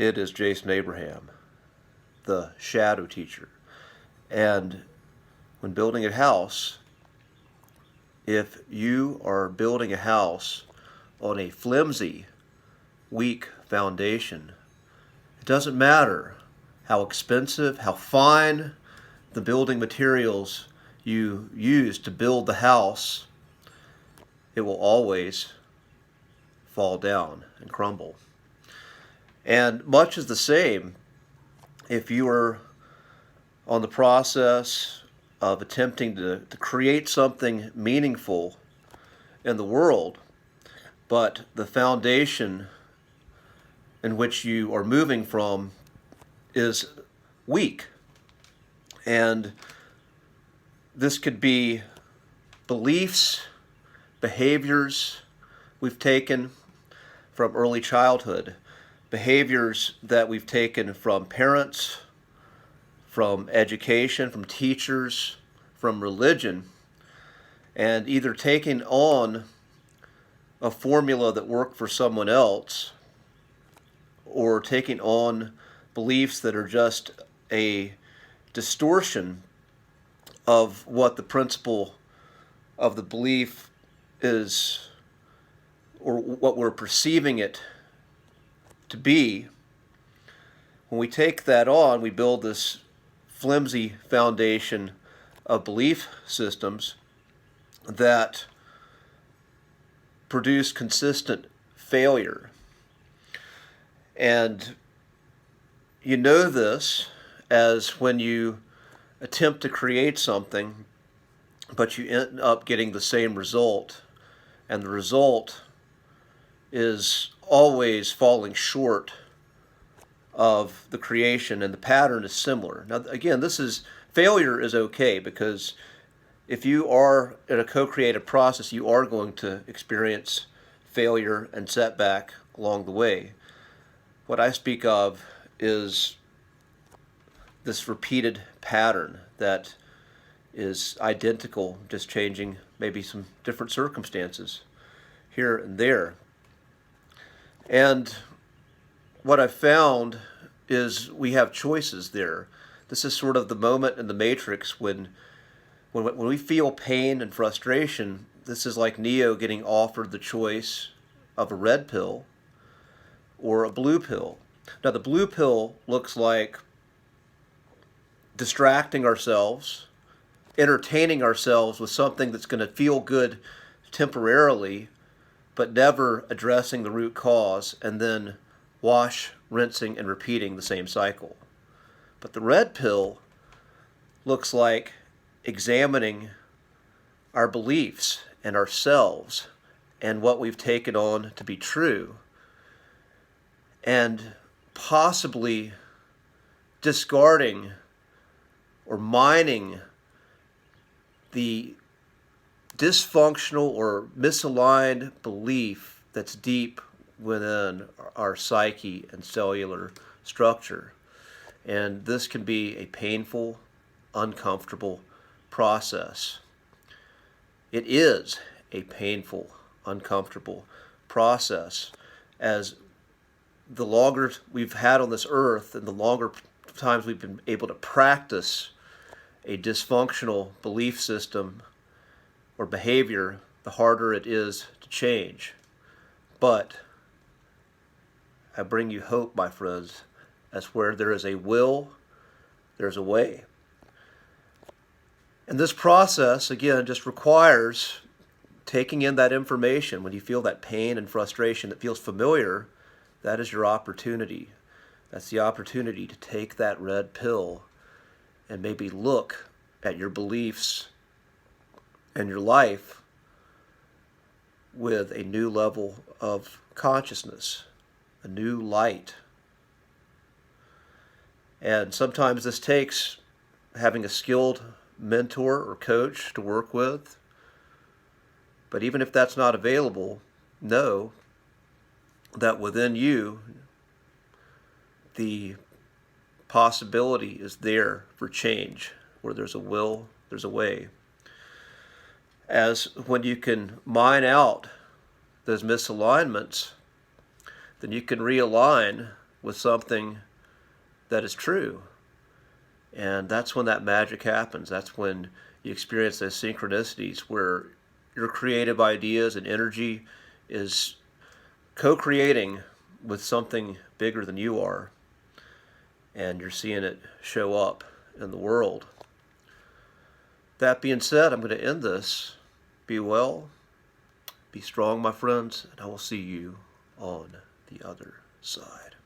It is Jason Abraham, the shadow teacher. And when building a house, if you are building a house on a flimsy, weak foundation, it doesn't matter how expensive, how fine the building materials you use to build the house, it will always fall down and crumble. And much is the same if you are on the process of attempting to create something meaningful in the world, but the foundation in which you are moving from is weak. And this could be beliefs, behaviors we've taken from early childhood, behaviors that we've taken from parents, from education, from teachers, from religion, and either taking on a formula that worked for someone else or taking on beliefs that are just a distortion of what the principle of the belief is, or what we're perceiving it to be. When we take that on, we build this flimsy foundation of belief systems that produce consistent failure. And you know this as when you attempt to create something, but you end up getting the same result, and the result is always falling short of the creation, and the pattern is similar. Now, again, failure is okay, because if you are in a co-creative process, you are going to experience failure and setback along the way. What I speak of is this repeated pattern that is identical, just changing maybe some different circumstances here and there. And what I've found is we have choices there. This is sort of the moment in the Matrix when we feel pain and frustration. This is like Neo getting offered the choice of a red pill or a blue pill. Now, the blue pill looks like distracting ourselves, entertaining ourselves with something that's going to feel good temporarily, but never addressing the root cause, and then rinsing, and repeating the same cycle. But the red pill looks like examining our beliefs and ourselves and what we've taken on to be true, and possibly discarding or mining the dysfunctional or misaligned belief that's deep within our psyche and cellular structure. And this can be a painful, uncomfortable process. It is a painful, uncomfortable process, as the longer we've had on this earth and the longer times we've been able to practice a dysfunctional belief system or behavior, the harder it is to change. But I bring you hope, my friends, as where there is a will, there's a way. And this process, again, just requires taking in that information. When you feel that pain and frustration that feels familiar, that is your opportunity. That's the opportunity to take that red pill and maybe look at your beliefs and your life with a new level of consciousness, a new light. And sometimes this takes having a skilled mentor or coach to work with. But even if that's not available, know that within you, the possibility is there for change. Where there's a will, there's a way. As when you can mine out those misalignments, then you can realign with something that is true. And that's when that magic happens. That's when you experience those synchronicities where your creative ideas and energy is co-creating with something bigger than you are. And you're seeing it show up in the world. That being said, I'm going to end this. Be well, be strong, my friends, and I will see you on the other side.